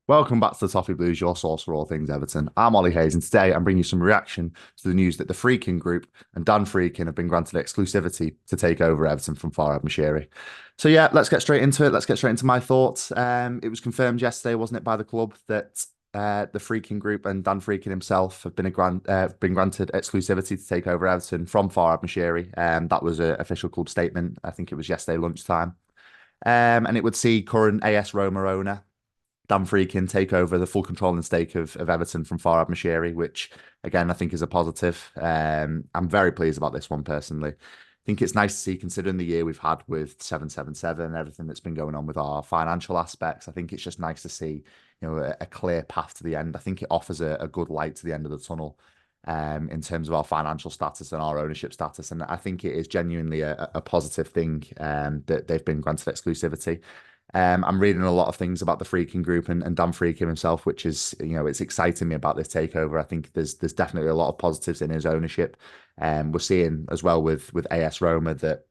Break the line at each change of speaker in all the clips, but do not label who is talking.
Welcome back to the Toffee Blues, your source for all things Everton. I'm Ollie Hayes, and today I'm bringing you some reaction to the news that the Friedkin Group and Dan Friedkin have been granted exclusivity to take over Everton from Farhad Moshiri. So yeah, let's get straight into it. Let's get straight into my thoughts. It was confirmed yesterday, wasn't it, by the club that the Friedkin Group and Dan Friedkin himself have been granted exclusivity to take over Everton from Farhad Moshiri. That was an official club statement. I think it was yesterday lunchtime. And it would see current AS Roma owner Dan Friedkin take over the full control and stake of Everton from Farhad Moshiri, which again I think is a positive. I'm very pleased about this one personally. I think it's nice to see, considering the year we've had with 777 and everything that's been going on with our financial aspects. I think it's just nice to see, a clear path to the end. I think it offers a good light to the end of the tunnel. In terms of our financial status and our ownership status. And I think it is genuinely a positive thing that they've been granted exclusivity. I'm reading a lot of things about the Friedkin Group and Dan Friedkin himself, which is, it's exciting me about this takeover. I think there's definitely a lot of positives in his ownership. We're seeing as well with AS Roma that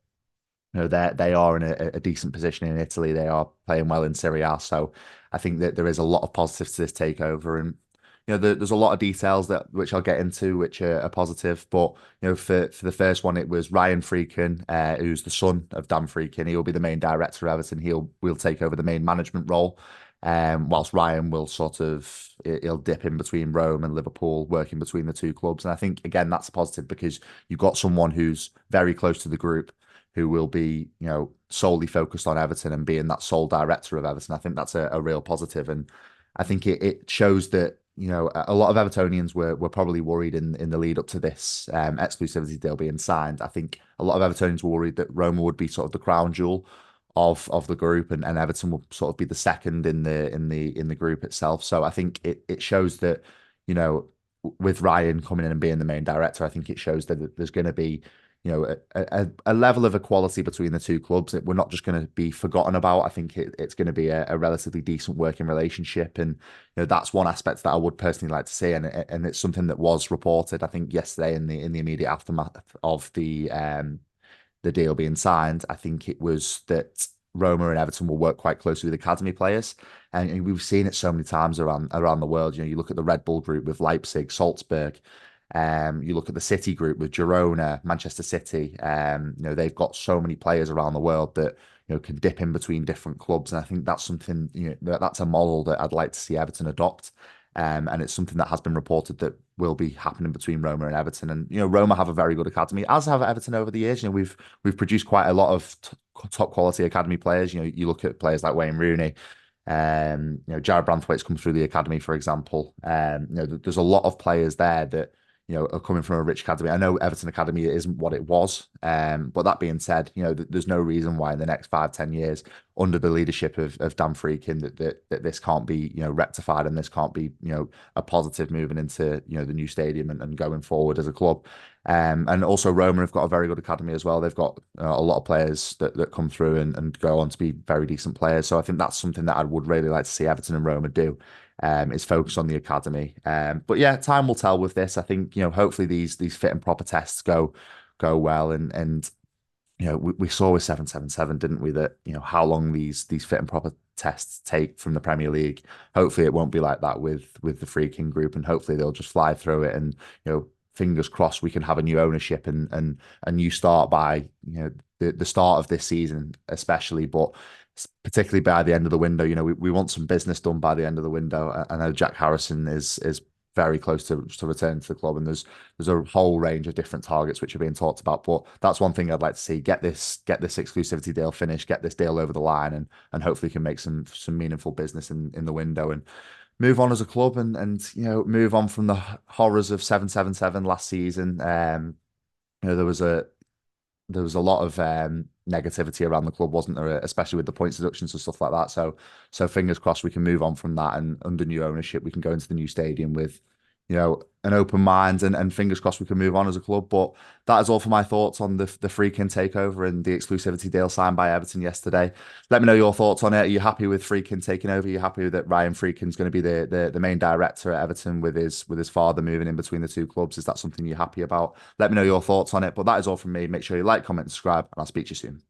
they are in a decent position in Italy. They are playing well in Serie A, so I think that there is a lot of positives to this takeover. And there's a lot of details that which I'll get into, which are positive. But for the first one, it was Ryan Friedkin, who's the son of Dan Friedkin. He'll be the main director of Everton. Will take over the main management role. Whilst Ryan will he'll dip in between Rome and Liverpool, working between the two clubs. And I think again that's a positive because you've got someone who's very close to the group, who will be, solely focused on Everton and being that sole director of Everton. I think that's a real positive. And I think it shows that, a lot of Evertonians were probably worried in the lead up to this exclusivity deal being signed. I think a lot of Evertonians were worried that Roma would be sort of the crown jewel of the group, and Everton will sort of be the second in the group itself. So I think it shows that, with Ryan coming in and being the main director, I think it shows that there's going to be, a level of equality between the two clubs that we're not just going to be forgotten about. I think it's going to be a relatively decent working relationship, and that's one aspect that I would personally like to see, and it's something that was reported, I think, yesterday in the immediate aftermath of the deal being signed. I think it was that Roma and Everton will work quite closely with academy players, and we've seen it so many times around the world. You look at the Red Bull group with Leipzig, Salzburg. You look at the City group with Girona, Manchester City. They've got so many players around the world that can dip in between different clubs, and I think that's something, that's a model that I'd like to see Everton adopt. And it's something that has been reported that will be happening between Roma and Everton. And Roma have a very good academy, as have Everton over the years. We've produced quite a lot of top quality academy players. You look at players like Wayne Rooney. Jared Branthwaite's come through the academy, for example. There's a lot of players there that are coming from a rich academy. I know Everton Academy isn't what it was, but that being said, there's no reason why in the next 5-10 years, under the leadership of Dan Friedkin, that this can't be rectified, and this can't be a positive moving into the new stadium and going forward as a club. And also Roma have got a very good academy as well. They've got a lot of players that come through and go on to be very decent players. So I think that's something that I would really like to see Everton and Roma do. Is focus on the academy. But yeah, time will tell with this. I think, hopefully these fit and proper tests go well. And we saw with 777, didn't we, that, how long these fit and proper tests take from the Premier League. Hopefully it won't be like that with the Friedkin Group, and hopefully they'll just fly through it, and, fingers crossed we can have a new ownership and a new start by, the start of this season, especially, but particularly by the end of the window. We want some business done by the end of the window. I know Jack Harrison is very close to returning to the club, and there's a whole range of different targets which are being talked about. But that's one thing I'd like to see: get this exclusivity deal finished, get this deal over the line, and hopefully can make some meaningful business in the window and move on as a club, and move on from the horrors of 777 last season. There was a lot of negativity around the club, wasn't there? Especially with the points deductions and stuff like that. So fingers crossed we can move on from that, and under new ownership we can go into the new stadium with, an open mind, and fingers crossed we can move on as a club. But that is all for my thoughts on the Friedkin takeover and the exclusivity deal signed by Everton yesterday. Let me know your thoughts on it. Are you happy with Friedkin taking over? Are you happy that Ryan Friedkin's going to be the main director at Everton with his father moving in between the two clubs? Is that something you're happy about? Let me know your thoughts on it. But that is all from me. Make sure you like, comment, and subscribe, and I'll speak to you soon.